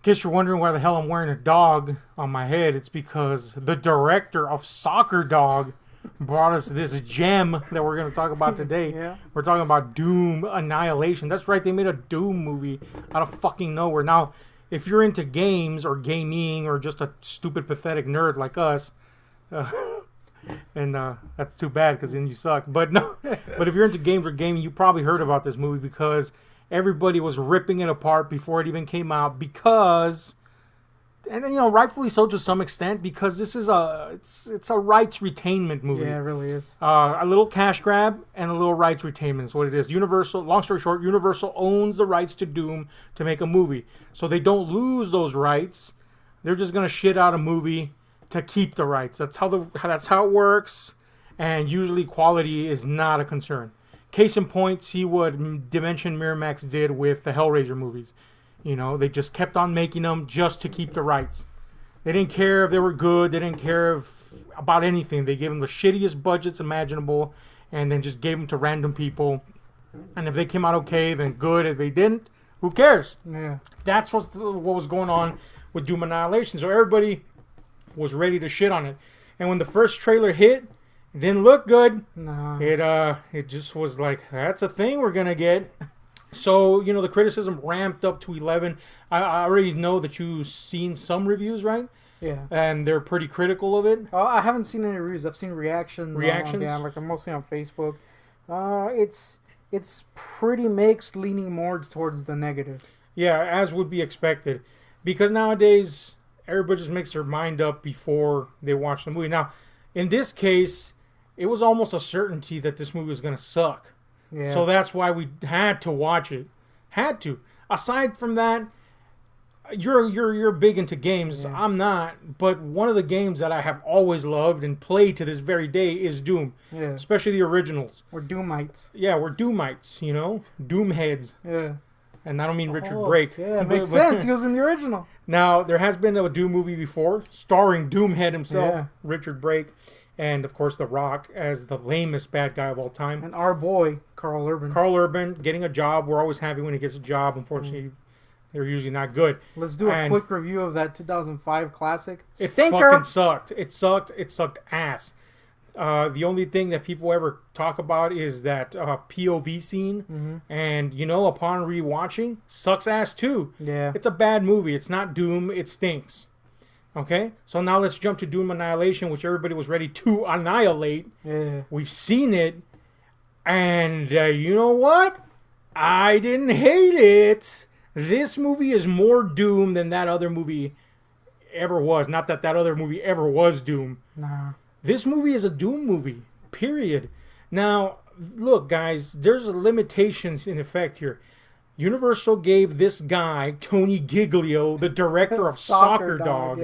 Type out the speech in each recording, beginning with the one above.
case you're wondering why the hell I'm wearing a dog on my head, it's because the director of Soccer Dog brought us this gem that we're going to talk about today. Yeah. We're talking about Doom Annihilation. That's right, they made a Doom movie out of fucking nowhere. Now, if you're into games or gaming or just a stupid, pathetic nerd like us, and that's too bad because then you suck. But no, but if you're into games or gaming, you probably heard about this movie because everybody was ripping it apart before it even came out because, and then, rightfully so to some extent, because this is it's a rights retainment movie. Yeah, it really is. A little cash grab and a little rights retainment is what it is. Universal, long story short, Universal owns the rights to Doom to make a movie. So they don't lose those rights. They're just going to shit out a movie to keep the rights. That's how it works. And usually quality is not a concern. Case in point, see what Dimension Miramax did with the Hellraiser movies. They just kept on making them just to keep the rights. They didn't care if they were good. They didn't care about anything. They gave them the shittiest budgets imaginable and then just gave them to random people. And if they came out okay, then good. If they didn't, who cares? Yeah. That's what was going on with Doom Annihilation. So everybody was ready to shit on it. And when the first trailer hit, it didn't look good. No. It just was like, that's a thing we're going to get. So, the criticism ramped up to 11. I already know that you've seen some reviews, right? Yeah. And they're pretty critical of it. Oh, I haven't seen any reviews. I've seen reactions. Reactions? Like mostly on Facebook. It's pretty mixed, leaning more towards the negative. Yeah, as would be expected. Because nowadays, everybody just makes their mind up before they watch the movie. Now, in this case, it was almost a certainty that this movie was going to suck. Yeah. So that's why we had to watch it. Had to. Aside from that, you're big into games. Yeah. I'm not. But one of the games that I have always loved and play to this very day is Doom. Yeah. Especially the originals. We're Doomites. Yeah, we're Doomites, Doom heads. Yeah. And I don't mean Richard Brake. Yeah, it makes sense. He was in the original. Now, there has been a Doom movie before, starring Doomhead himself, Richard Brake, and, of course, The Rock as the lamest bad guy of all time. And our boy, Carl Urban. Carl Urban getting a job. We're always happy when he gets a job. Unfortunately, they're usually not good. Let's do a quick review of that 2005 classic. It Stinker! fucking sucked. It sucked. It sucked ass. The only thing that people ever talk about is that POV scene. Mm-hmm. And, upon rewatching, sucks ass too. Yeah. It's a bad movie. It's not Doom. It stinks. Okay? So now let's jump to Doom Annihilation, which everybody was ready to annihilate. Yeah. We've seen it. And you know what? I didn't hate it. This movie is more Doom than that other movie ever was. Not that other movie ever was Doom. Nah. This movie is a Doom movie, period. Now, look, guys, there's limitations in effect here. Universal gave this guy, Tony Giglio, the director of Soccer Dog,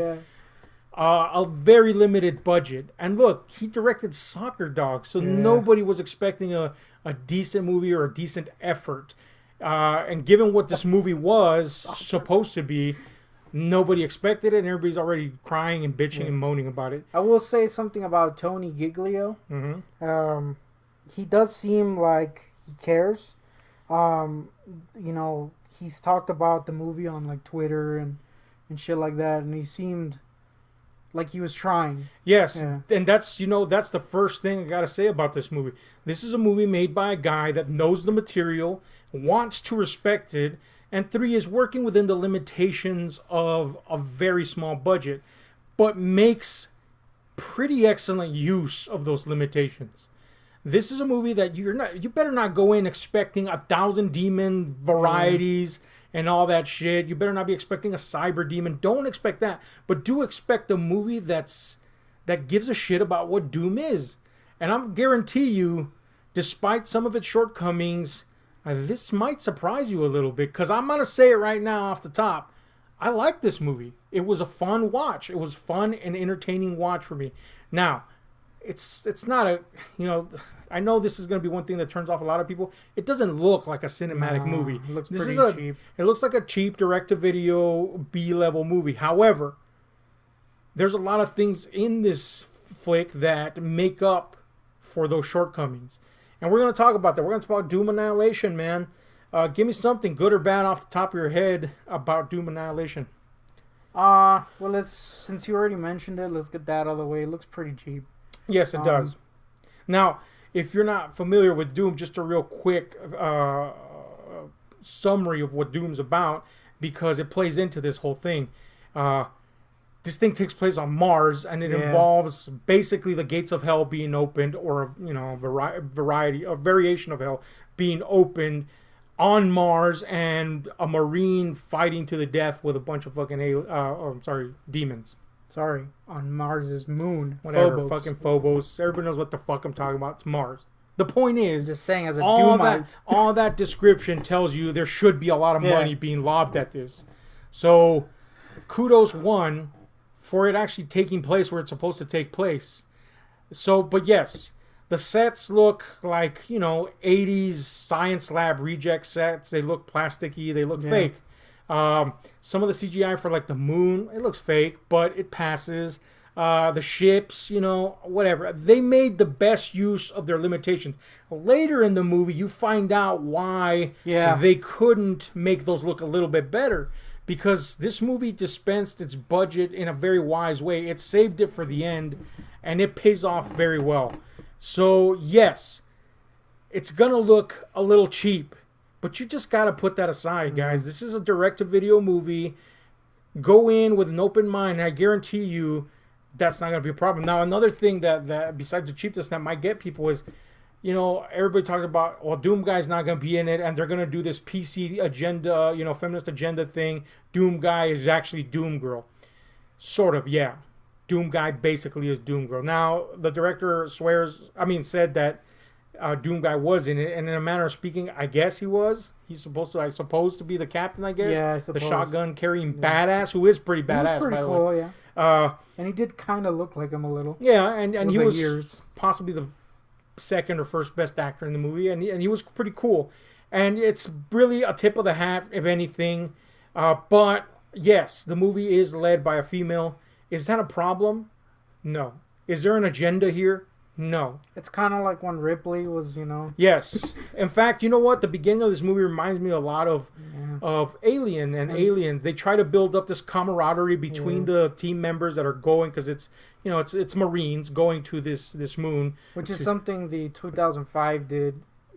a very limited budget. And look, he directed Soccer Dog, so nobody was expecting a decent movie or a decent effort. And given what this movie was supposed to be, nobody expected it, and everybody's already crying and bitching and moaning about it. I will say something about Tony Giglio. Mm-hmm. He does seem like he cares. He's talked about the movie on like Twitter and shit like that, and he seemed like he was trying. Yes, and that's the first thing I gotta say about this movie. This is a movie made by a guy that knows the material, wants to respect it, and 3 is working within the limitations of a very small budget, but makes pretty excellent use of those limitations. This is a movie that you better not go in expecting 1,000 demon varieties and all that shit. You better not be expecting a cyber demon. Don't expect that, but do expect a movie that gives a shit about what Doom is. And I guarantee you, despite some of its shortcomings, this might surprise you a little bit, because I'm going to say it right now off the top. I like this movie. It was a fun watch. It was fun and entertaining watch for me. Now, it's not a, I know this is going to be one thing that turns off a lot of people. It doesn't look like a cinematic movie. It looks this pretty is cheap. It looks like a cheap direct-to-video B-level movie. However, there's a lot of things in this flick that make up for those shortcomings. And we're going to talk about that. We're going to talk about Doom Annihilation, man. Give me something, good or bad, off the top of your head about Doom Annihilation. Well, since you already mentioned it, let's get that out of the way. It looks pretty cheap. Yes, it does. Now, if you're not familiar with Doom, just a real quick summary of what Doom's about, because it plays into this whole thing. This thing takes place on Mars, and it involves basically the gates of hell being opened, or a variation of hell being opened on Mars, and a Marine fighting to the death with a bunch of fucking demons. Sorry, on Mars's moon. Whatever, Phobos. fucking Phobos. Everybody knows what the fuck I'm talking about. It's Mars. The point is, Just saying, as a all Doomite. all that description tells you there should be a lot of money being lobbed at this. So, kudos one for it actually taking place where it's supposed to take place. So, but yes, the sets look like, 80s science lab reject sets. They look plasticky. They look fake. Some of the CGI for like the moon, it looks fake, but it passes. The ships, whatever. They made the best use of their limitations. Later in the movie, you find out why they couldn't make those look a little bit better. Because this movie dispensed its budget in a very wise way. It saved it for the end, and it pays off very well. So, yes, it's going to look a little cheap. But you just got to put that aside, guys. This is a direct-to-video movie. Go in with an open mind, and I guarantee you that's not going to be a problem. Now, another thing that besides the cheapness that might get people is, everybody talking about, well, Doom Guy's not going to be in it, and they're going to do this PC agenda, feminist agenda thing. Doom Guy is actually Doom Girl. Sort of, yeah. Doom Guy basically is Doom Girl. Now, the director said that Doom Guy was in it, and in a manner of speaking, I guess he was. He's supposed to be the captain, I guess. Yeah, I suppose. The shotgun carrying badass, who is pretty badass. He was pretty cool, way. yeah. And he did kind of look like him a little. Yeah, and he was possibly the second or first best actor in the movie, and he was pretty cool. And it's really a tip of the hat, if anything. But yes, the movie is led by a female. Is that a problem? No. Is there an agenda here? No. It's kind of like when Ripley was, Yes. In fact, you know what? The beginning of this movie reminds me a lot of Alien and Aliens. They try to build up this camaraderie between the team members that are going, because it's Marines going to this moon. Which is something the 2005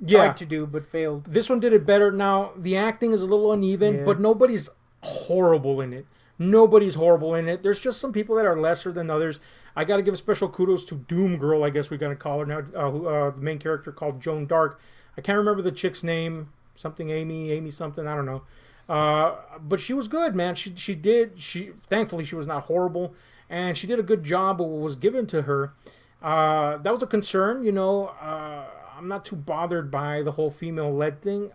tried to do, but failed. This one did it better. Now, the acting is a little uneven, but nobody's horrible in it. Nobody's horrible in it. There's just some people that are lesser than others. I got to give special kudos to Doom Girl, I guess we're going to call her now. The main character called Joan Dark. I can't remember the chick's name. Something Amy something. I don't know. But she was good, man. Thankfully, she was not horrible. And she did a good job of what was given to her. That was a concern, I'm not too bothered by the whole female-led thing.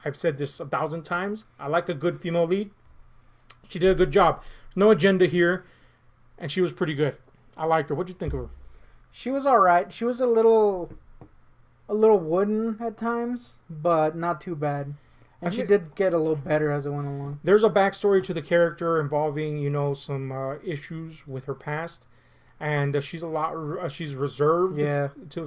I've said this 1,000 times. I like a good female lead. She did a good job. No agenda here, and she was pretty good. I liked her. What'd you think of her? She was all right. She was a little wooden at times, but not too bad. And she did get a little better as it went along. There's a backstory to the character involving, some issues with her past, and she's reserved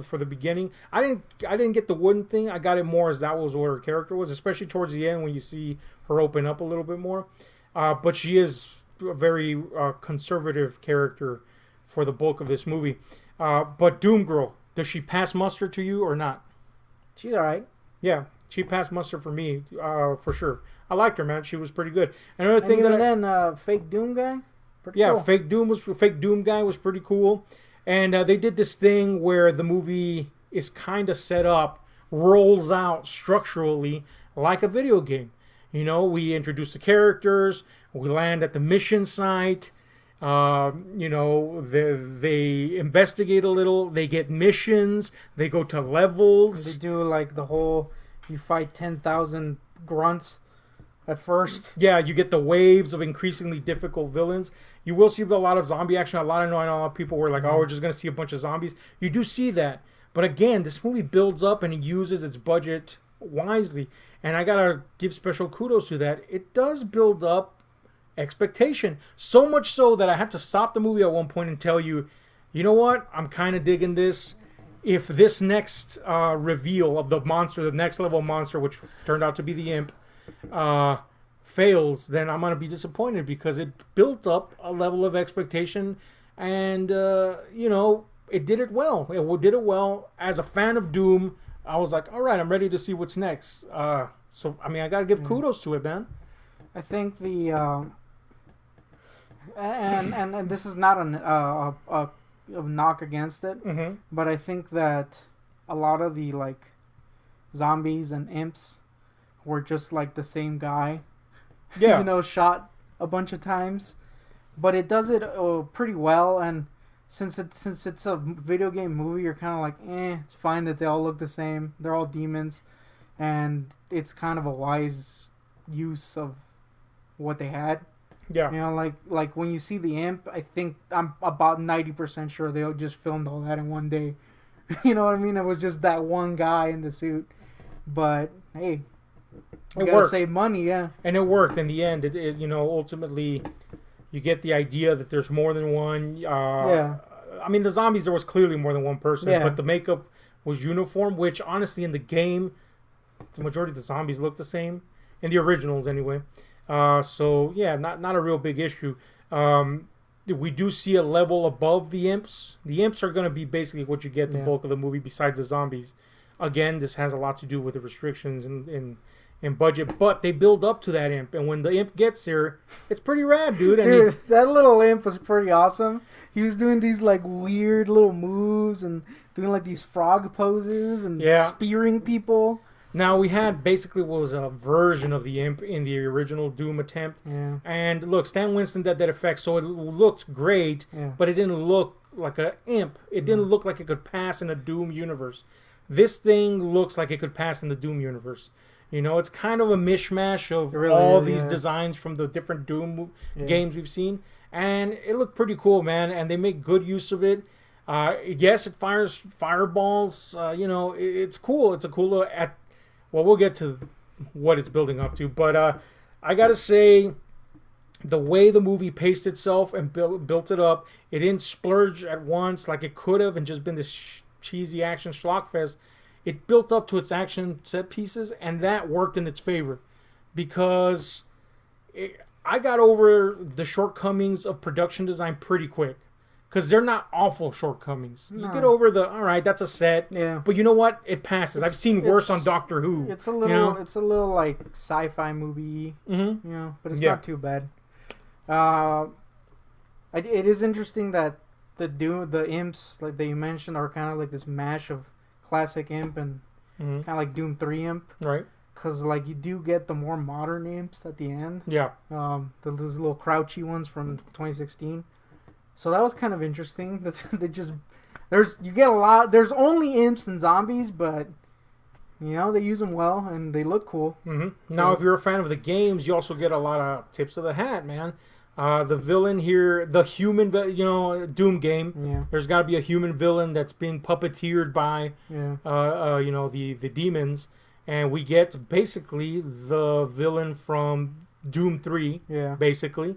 for the beginning. I didn't get the wooden thing. I got it more as that was what her character was, especially towards the end when you see her open up a little bit more. But she is a very conservative character for the bulk of this movie. But Doom Girl, does she pass muster to you or not? She's all right. Yeah, she passed muster for me, for sure. I liked her, man. She was pretty good. Fake Doom Guy? Pretty cool. Fake Doom Guy was pretty cool. And they did this thing where the movie is kind of set up, rolls out structurally like a video game. We introduce the characters. We land at the mission site. They investigate a little. They get missions. They go to levels. They do like the whole, you fight 10,000 grunts at first. Yeah, you get the waves of increasingly difficult villains. You will see a lot of zombie action. I know a lot of people were like, we're just going to see a bunch of zombies. You do see that. But again, this movie builds up and it uses its budget wisely. And I gotta give special kudos to that. It does build up expectation. So much so that I had to stop the movie at one point and tell you, you know what? I'm kind of digging this. If this next reveal of the monster, the next level monster, which turned out to be the imp, fails, then I'm gonna be disappointed because it built up a level of expectation, and it did it well. It did it well. As a fan of Doom, I was like, all right, I'm ready to see what's next. So I mean, I gotta give kudos to it, man. I think the and this is not a knock against it, but I think that a lot of the like zombies and imps were just like the same guy. Yeah. Shot a bunch of times, but it does it pretty well. And since it's a video game movie, you're kind of like, it's fine that they all look the same. They're all demons, and it's kind of a wise use of what they had. Yeah. Like when you see the imp, I think I'm about 90% sure they just filmed all that in one day. You know what I mean? It was just that one guy in the suit. But hey, you gotta save money, yeah. And it worked in the end. It ultimately, you get the idea that there's more than one. Yeah. I mean, the zombies, there was clearly more than one person, Yeah. but the makeup was uniform, which honestly in the game, the majority of the zombies look the same. In the originals, anyway. So, yeah, not a real big issue. We do see a level above the imps. The imps are going to be basically what you get the bulk of the movie besides the zombies. Again, this has a lot to do with the restrictions in budget, but they build up to that imp, and when the imp gets there, it's pretty rad, dude. Dude, that little imp was pretty awesome. He was doing these like weird little moves and doing like these frog poses and spearing people. Now, we had basically what was a version of the imp in the original Doom attempt. Yeah. And look, Stan Winston did that effect, so it looked great, but it didn't look like an imp. It didn't look like it could pass in a Doom universe. This thing looks like it could pass in the Doom universe. It's kind of a mishmash of all these designs from the different Doom games we've seen. And it looked pretty cool, man. And they make good use of it. Yes, it fires fireballs. It's cool. It's a cool little... Well, we'll get to what it's building up to. But I got to say, the way the movie paced itself and built it up, it didn't splurge at once like it could have and just been this cheesy action schlockfest. It built up to its action set pieces, and that worked in its favor because I got over the shortcomings of production design pretty quick because they're not awful shortcomings. No. You get over all right, that's a set, but you know what? It passes. I've seen worse on Doctor Who. It's a little like sci-fi movie, but it's not too bad. It is interesting that the imps like that you mentioned are kind of like this mash of classic imp and kind of like Doom 3 imp, right? Because like you do get the more modern imps at the end, those little crouchy ones from 2016. So that was kind of interesting. That they you get a lot. There's only imps and zombies, but they use them well and they look cool. So, now, if you're a fan of the games, you also get a lot of tips of the hat, man. The villain here, the human, Doom game. There's got to be a human villain that's being puppeteered by, the demons, and we get basically the villain from Doom 3. Basically.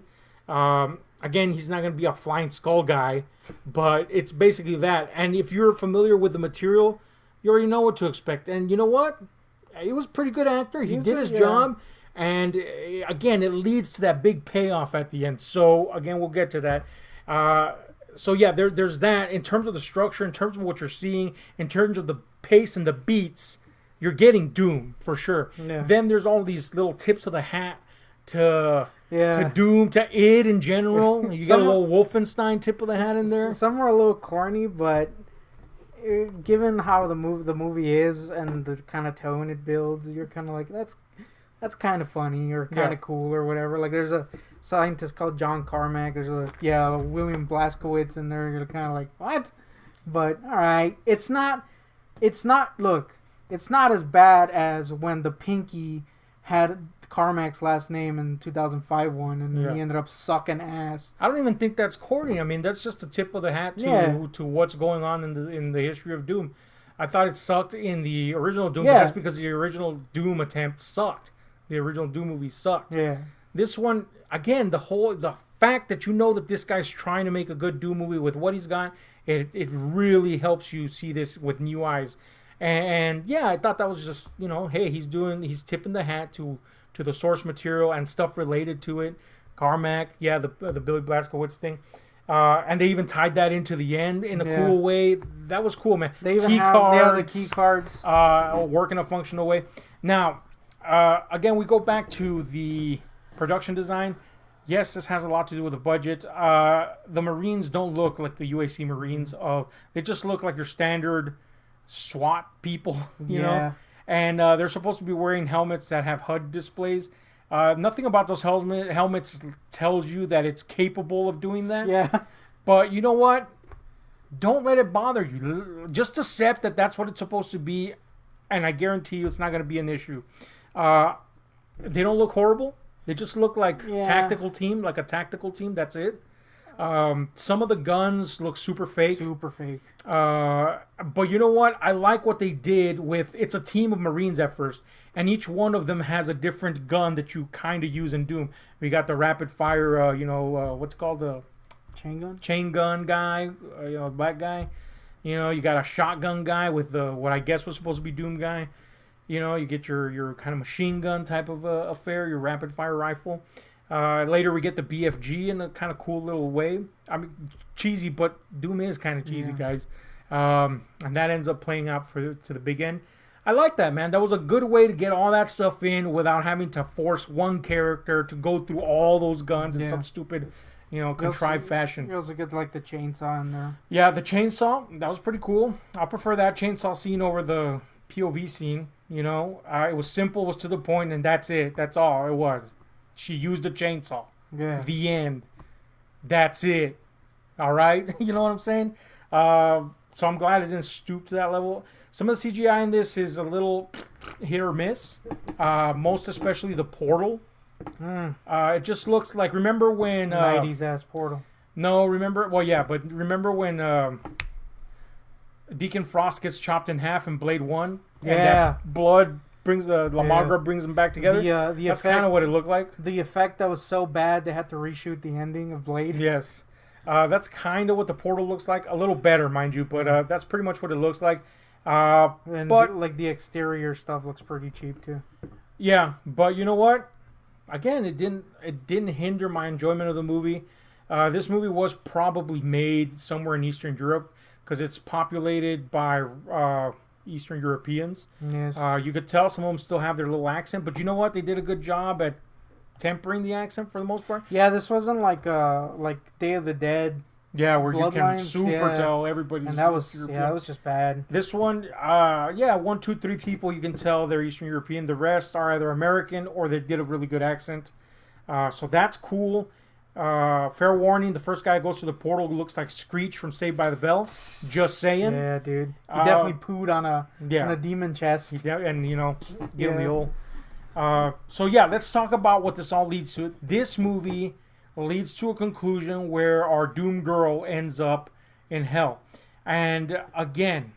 Again, he's not going to be a flying skull guy, but it's basically that. And if you're familiar with the material, you already know what to expect. And you know what? He was a pretty good actor. He did his job. And again, it leads to that big payoff at the end. So again, we'll get to that. There's that. In terms of the structure, in terms of what you're seeing, in terms of the pace and the beats, you're getting Doom for sure. Then there's all these little tips of the hat to Doom, to id in general. You got a little Wolfenstein tip of the hat in there. Some are a little corny, but given how the movie is and the kind of tone it builds, you're kind of like, that's kind of funny or kind of cool or whatever. Like there's a scientist called John Carmack. There's a William Blazkowicz in there. You're kind of like, what? But all right, it's not. Look, it's not as bad as when the Pinky had Carmack's last name in 2005 one, and he ended up sucking ass. I don't even think that's corny. I mean, that's just a tip of the hat to what's going on in the history of Doom. I thought it sucked in the original Doom, but that's because the original Doom attempt sucked. The original Doom movie sucked. This one, again, the fact that that this guy's trying to make a good Doom movie with what he's got, it really helps you see this with new eyes. And I thought that was just, hey, he's tipping the hat to to the source material and stuff related to it. Carmack, yeah, the Billy Blazkowicz thing. And they even tied that into the end in a cool way. That was cool, man. They even have the key cards. Work in a functional way. Now, again, we go back to the production design. Yes, this has a lot to do with the budget. The Marines don't look like the UAC Marines. They just look like your standard SWAT people, you know? And they're supposed to be wearing helmets that have HUD displays. Nothing about those helmets tells you that it's capable of doing that. Yeah. But you know what? Don't let it bother you. Just accept that that's what it's supposed to be, and I guarantee you it's not going to be an issue. They don't look horrible. They just look like a tactical team. That's it. Some of the guns look super fake. But you know what? I like what they did with... It's a team of Marines at first, and each one of them has a different gun that you kind of use in Doom. We got the rapid fire, what's it called? The chain gun guy, black guy. You got a shotgun guy with what I guess was supposed to be Doom guy. You get your kind of machine gun type of affair, your rapid fire rifle. Later we get the BFG in a kind of cool little way. I mean, cheesy, but Doom is kind of cheesy, guys. And that ends up playing out to the big end. I like that, man. That was a good way to get all that stuff in without having to force one character to go through all those guns in some stupid, contrived fashion. You also get like the chainsaw in there. Yeah, the chainsaw, that was pretty cool. I prefer that chainsaw scene over the POV scene. It was simple, was to the point, and that's it. That's all it was. She used a chainsaw. Yeah. The end. That's it. All right? You know what I'm saying? So I'm glad it didn't stoop to that level. Some of the CGI in this is a little hit or miss. Most especially the portal. It just looks like... Remember when... 90s ass portal. No, remember... Well, yeah, but remember when Deacon Frost gets chopped in half in Blade 1? Yeah. And that blood... La Magra brings them back together. That's kind of what it looked like. The effect that was so bad they had to reshoot the ending of Blade. Yes, that's kind of what the portal looks like. A little better, mind you, but that's pretty much what it looks like. But the exterior stuff looks pretty cheap too. Yeah, but you know what? Again, it didn't hinder my enjoyment of the movie. This movie was probably made somewhere in Eastern Europe because it's populated by Eastern Europeans. Yes. You could tell some of them still have their little accent, but you know what? They did a good job at tempering the accent for the most part. Yeah, this wasn't like Day of the Dead. Yeah, where you can super tell everybody's. And that was just bad. This one, 1, 2, 3 people you can tell they're Eastern European. The rest are either American or they did a really good accent. So that's cool. Fair warning, the first guy who goes through the portal looks like Screech from Saved by the Bell. Just saying. Yeah, dude. He definitely pooed on a demon chest. And, give him the old... So, let's talk about what this all leads to. This movie leads to a conclusion where our Doom Girl ends up in hell. And, again,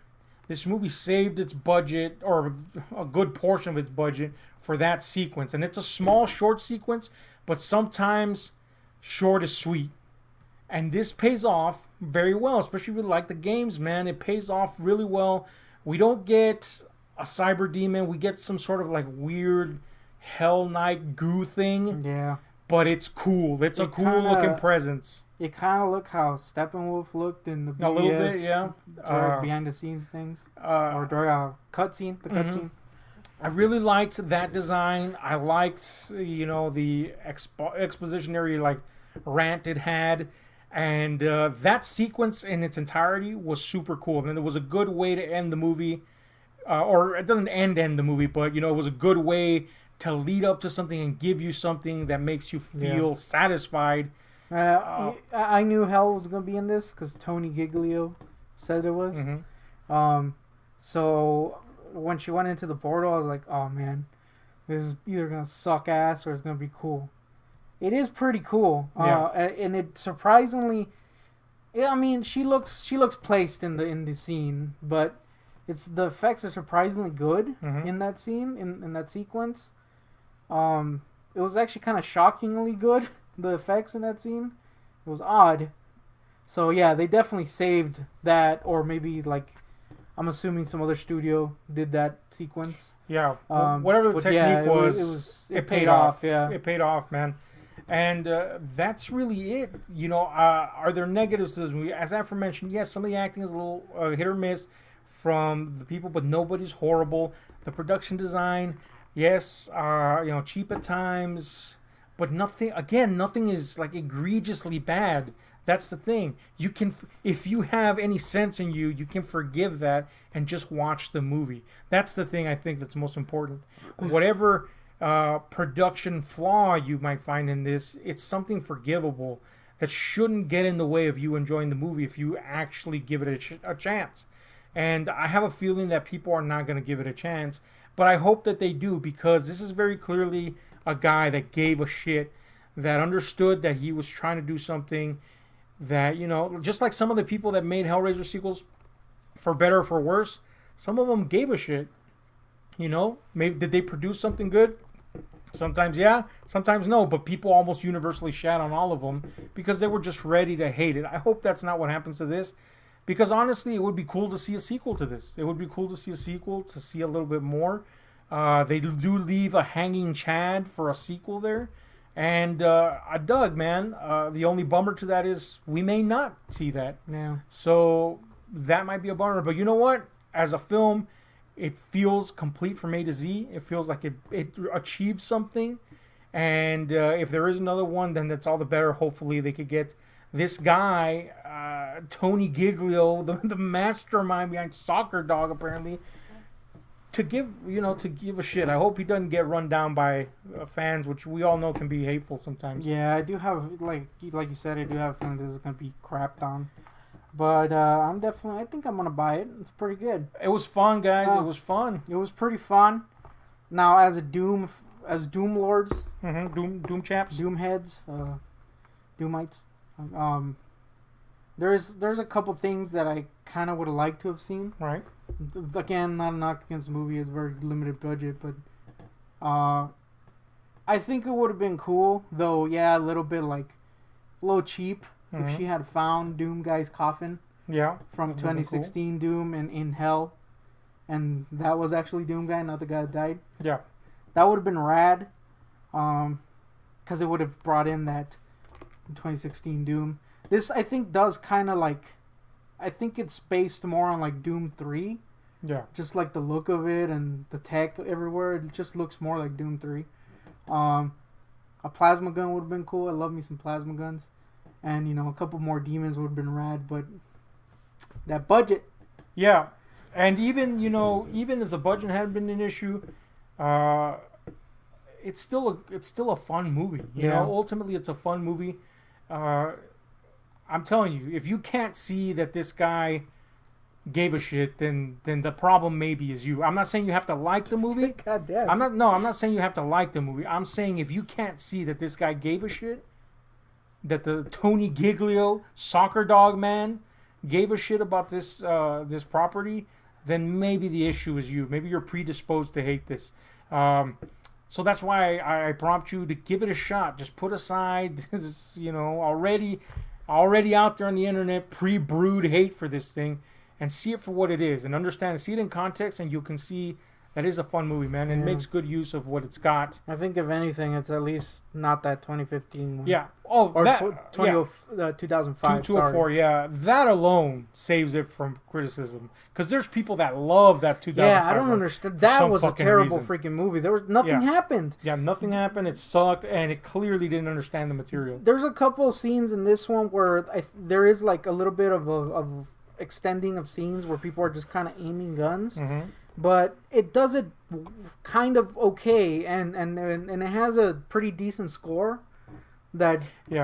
this movie saved its budget, or a good portion of its budget, for that sequence. And it's a small, short sequence, but sometimes... short is sweet, and this pays off very well, especially if you like the games, man. It pays off really well. We don't get a cyber demon. We get some sort of like weird Hell Knight goo thing. Yeah. But it's cool. It's a cool looking presence. It kind of looked how Steppenwolf looked in the BS, a little bit, yeah. Behind the scenes things. Or during cutscene, the cutscene. I really liked that design. I liked, the expositionary like rant it had, and that sequence in its entirety was super cool. And it was a good way to end the movie, or it doesn't end the movie, but it was a good way to lead up to something and give you something that makes you feel satisfied. I knew hell was gonna be in this because Tony Giglio said it was. So when she went into the portal, I was like, oh man, this is either gonna suck ass or it's gonna be cool. It is pretty cool. And it surprisingly, I mean, she looks placed in the scene, but the effects are surprisingly good in that scene, in that sequence. It was actually kind of shockingly good, the effects in that scene. It was odd. So yeah, they definitely saved that, or maybe like I'm assuming some other studio did that sequence. Yeah, whatever the But technique yeah, was, it paid off. Yeah. It paid off, man. And that's really it. Are there negatives to this movie? As aforementioned, yes, some of the acting is a little hit or miss from the people, but nobody's horrible. The production design, yes, cheap at times, but nothing. Again, nothing is like egregiously bad. That's the thing. You can, if you have any sense in you, you can forgive that and just watch the movie. That's the thing I think that's most important. Whatever production flaw you might find in this, it's something forgivable that shouldn't get in the way of you enjoying the movie if you actually give it a chance. And I have a feeling that people are not going to give it a chance, but I hope that they do, because this is very clearly a guy that gave a shit, that understood that he was trying to do something that, just like some of the people that made Hellraiser sequels, for better or for worse, some of them gave a shit. Maybe did they produce something good? Sometimes yeah, sometimes no, but people almost universally shat on all of them because they were just ready to hate it. I hope that's not what happens to this, because honestly, it would be cool to see a sequel to this. It would be cool to see a sequel, to see a little bit more. They do leave a hanging Chad for a sequel there. And I dug, man. The only bummer to that is we may not see that. Yeah. So that might be a bummer. But you know what? As a film, it feels complete from A to Z. It feels like it achieved something. And if there is another one, then that's all the better. Hopefully they could get this guy, Tony Giglio, the mastermind behind Soccer Dog, apparently, to give a shit. I hope he doesn't get run down by fans, which we all know can be hateful sometimes. Yeah, I do have, like you said, I do have feelings this is gonna be crapped on, but I think I'm gonna buy it. It's pretty good. It was fun, guys. It was fun. It was pretty fun. Now, as Doom Lords, Doom chaps, Doom heads, Doomites. There's a couple things that I kind of would have liked to have seen. Right. Again, not a knock against the movie. It's a very limited budget, but I think it would have been cool, though. Yeah, a little bit a little cheap if she had found Doom guy's coffin. Yeah. From 2016 cool. Doom in Hell, and that was actually Doom guy, not the guy that died. Yeah. That would have been rad, because it would have brought in that 2016 Doom. This, I think, does kind of I think it's based more on Doom 3. Yeah. Just the look of it and the tech everywhere. It just looks more like Doom 3. A plasma gun would have been cool. I love me some plasma guns. And, a couple more demons would have been rad. But that budget. Yeah. And even if the budget hadn't been an issue, it's still a fun movie. You know, ultimately it's a fun movie. I'm telling you, if you can't see that this guy gave a shit, then the problem maybe is you. I'm not saying you have to like the movie. God damn. I'm not saying you have to like the movie. I'm saying if you can't see that this guy gave a shit, that the Tony Giglio Soccer Dog man gave a shit about this property, then maybe the issue is you. Maybe you're predisposed to hate this. So that's why I prompt you to give it a shot. Just put aside this, already out there on the internet, pre-brewed hate for this thing, and see it for what it is, and understand it. See it in context, and you can see that is a fun movie, man. And it makes good use of what it's got. I think, if anything, it's at least not that 2015 one. Yeah. Oh, or 2005. 2004, yeah. That alone saves it from criticism. Because there's people that love that 2005 Yeah, I don't understand. That was a terrible freaking movie. There was nothing happened. Yeah, nothing happened. It sucked, and it clearly didn't understand the material. There's a couple of scenes in this one where there is a little bit of extending of scenes where people are just kind of aiming guns. Mm-hmm. But it does it kind of okay, and it has a pretty decent score that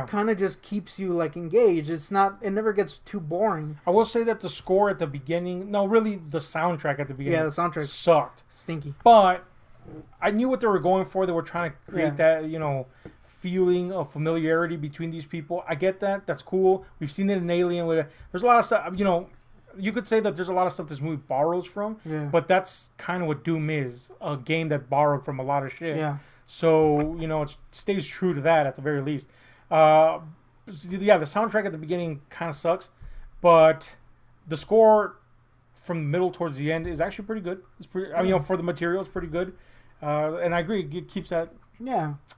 kind of just keeps you engaged. It never gets too boring. I will say that the score at the beginning, the soundtrack at the beginning, the soundtrack sucked, stinky. But I knew what they were going for. They were trying to create that feeling of familiarity between these people. I get that. That's cool. We've seen it in Alien. There's a lot of stuff. You could say that there's a lot of stuff this movie borrows from, but that's kind of what Doom is, a game that borrowed from a lot of shit. Yeah. So, it stays true to that at the very least. The soundtrack at the beginning kind of sucks, but the score from the middle towards the end is actually pretty good. It's pretty. I mean, for the material, it's pretty good. And I agree, it keeps that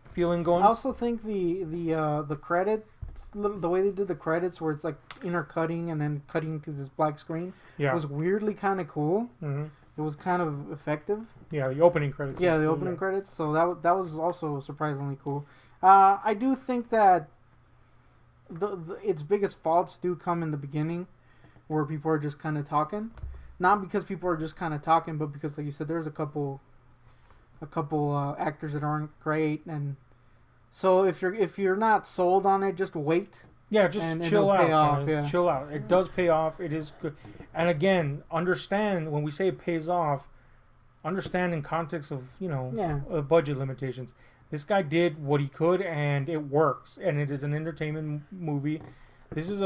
feeling going. I also think the credits, the way they did the credits, where it's like intercutting and then cutting to this black screen, was weirdly kind of cool. Mm-hmm. It was kind of effective. Yeah, the opening credits. Yeah, the opening credits. So that was also surprisingly cool. I do think that its biggest faults do come in the beginning, where people are just kind of talking. Not because people are just kind of talking, but because, like you said, there's a couple actors that aren't great, and so if you're not sold on it, just wait. Yeah, just chill out. Chill out. It does pay off. It is good. And again, understand when we say it pays off, understand in context of budget limitations. This guy did what he could, and it works. And it is an entertainment movie. This is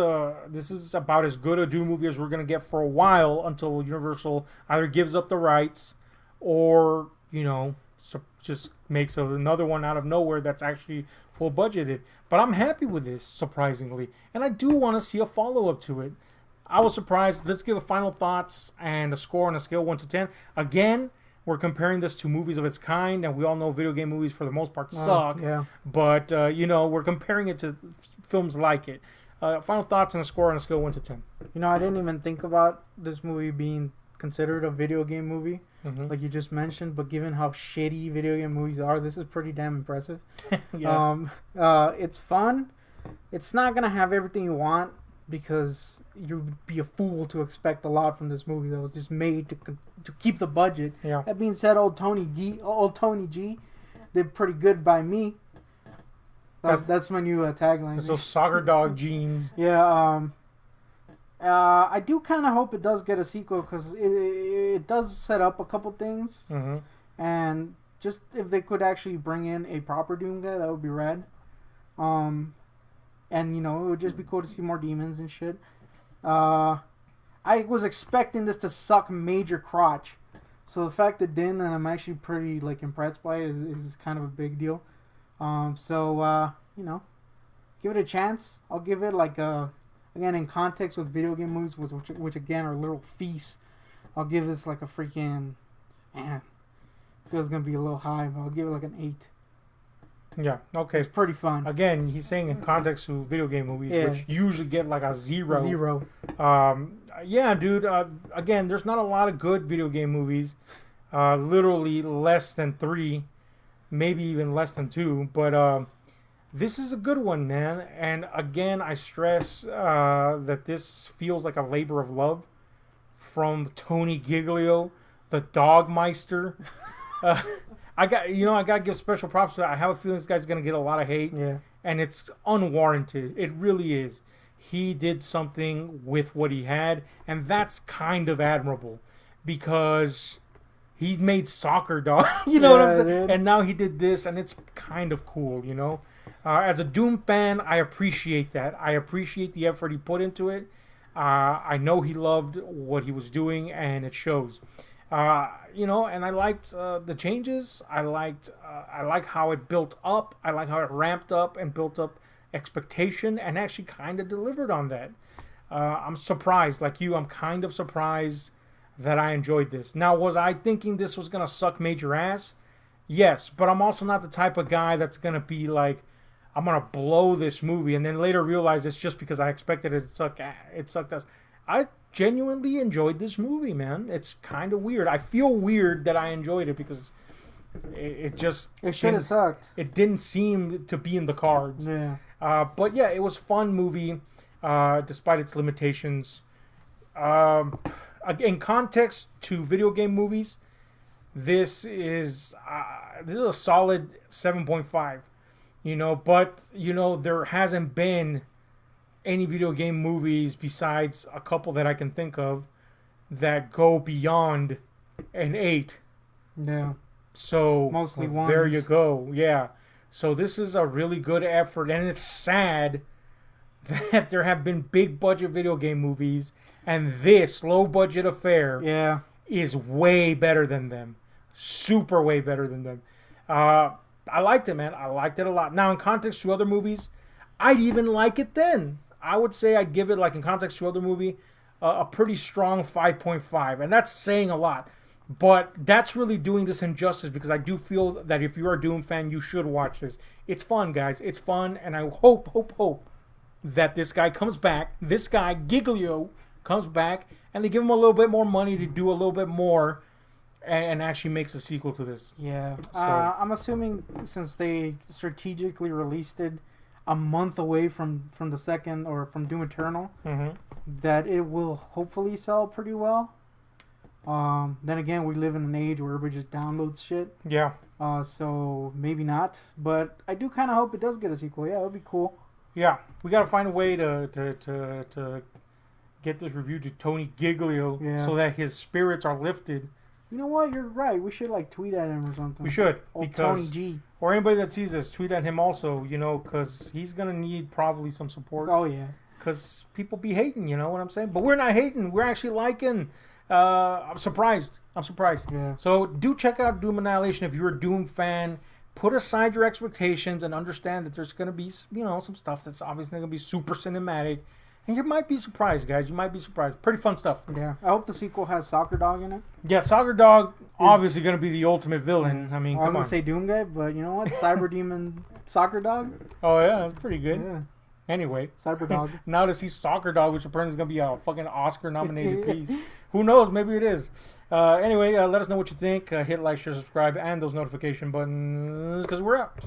about as good a Doom movie as we're gonna get for a while, until Universal either gives up the rights or just makes another one out of nowhere that's actually full budgeted. But I'm happy with this, surprisingly, and I do want to see a follow up to it. I was surprised. Let's give a final thoughts and a score on a scale 1 to 10. Again, we're comparing this to movies of its kind, and we all know video game movies for the most part suck. Yeah. But we're comparing it to films like it. Final thoughts and a score on a scale 1 to 10. I didn't even think about this movie being considered a video game movie, like you just mentioned. But given how shitty video game movies are, this is pretty damn impressive. It's fun. It's not gonna have everything you want, because you'd be a fool to expect a lot from this movie that was just made to keep the budget. Yeah. That being said, old Tony G did pretty good by me. That's my new tagline. So soccer dog jeans. Yeah. I do kind of hope it does get a sequel, because it does set up a couple things. Mm-hmm. And just if they could actually bring in a proper Doom guy, that would be rad. And it would just be cool to see more demons and shit. I was expecting this to suck major crotch, so the fact it didn't, and I'm actually pretty impressed by it, is kind of a big deal. Give it a chance. I'll give it again, in context with video game movies, which again are little feasts, I'll give this a freaking, feels gonna be a little high, but I'll give it an 8. Yeah, okay. It's pretty fun. Again, he's saying in context to video game movies, which usually get a 0. 0. Yeah, dude. Again, there's not a lot of good video game movies. Literally less than 3, maybe even less than 2. But this is a good one, man. And again, I stress that this feels like a labor of love from Tony Giglio, the Dogmeister. I gotta give special props to that. I have a feeling this guy's gonna get a lot of hate. Yeah. And it's unwarranted. It really is. He did something with what he had, and that's kind of admirable, because he made Soccer Dog. You know what I'm saying? Dude. And now he did this, and it's kind of cool, As a Doom fan, I appreciate that. I appreciate the effort he put into it. I know he loved what he was doing, and it shows. And I liked the changes. I like how it built up. I like how it ramped up and built up expectation, and actually kind of delivered on that. I'm surprised, like you. I'm kind of surprised that I enjoyed this. Now, was I thinking this was gonna suck major ass? Yes, but I'm also not the type of guy that's gonna be like, I'm gonna blow this movie and then later realize it's just because I expected it to suck. It sucked ass. I genuinely enjoyed this movie, man. It's kind of weird. I feel weird that I enjoyed it, because it should have sucked. It didn't seem to be in the cards. Yeah. But yeah, it was a fun movie, despite its limitations. In context to video game movies, this is a solid 7.5. But there hasn't been any video game movies besides a couple that I can think of that go beyond an 8. Yeah. So mostly there ones. you go. Yeah. So this is a really good effort, and it's sad that there have been big budget video game movies, and this low budget affair is way better than them. Super way better than them. I liked it, man. I liked it a lot. Now, in context to other movies, I'd even like it then. I would say I'd give it, in context to other movie, a pretty strong 5.5, and that's saying a lot. But that's really doing this injustice because I do feel that if you're a Doom fan, you should watch this. It's fun, guys. It's fun, and I hope that this guy comes back. This guy, Giglio, comes back, and they give him a little bit more money to do a little bit more, and actually makes a sequel to this. Yeah. So, I'm assuming since they strategically released it a month away from the second, or from Doom Eternal, that it will hopefully sell pretty well. Then again, we live in an age where everybody just downloads shit. Yeah. So maybe not, but I do kind of hope it does get a sequel. Yeah, it would be cool. Yeah, we got to find a way to get this review to Tony Giglio so that his spirits are lifted. You know what? You're right. We should tweet at him or something. We should, because Tony G. Or anybody that sees this, tweet at him also. Because he's gonna need probably some support. Oh yeah. Because people be hating, you know what I'm saying? But we're not hating. We're actually liking. I'm surprised. Yeah. So do check out Doom Annihilation if you're a Doom fan. Put aside your expectations and understand that there's going to be, some stuff that's obviously going to be super cinematic. And you might be surprised, guys. You might be surprised. Pretty fun stuff. Yeah. I hope the sequel has Soccer Dog in it. Yeah, Soccer Dog, obviously going to be the ultimate villain. I mean, I was going to say Doom Guy, but you know what? Cyber Demon Soccer Dog? Oh, yeah. That's pretty good. Yeah. Anyway. Cyber Dog. Now to see Soccer Dog, which apparently is going to be a fucking Oscar-nominated piece. Who knows? Maybe it is. Anyway, let us know what you think. Hit like, share, subscribe, and those notification buttons, because we're out.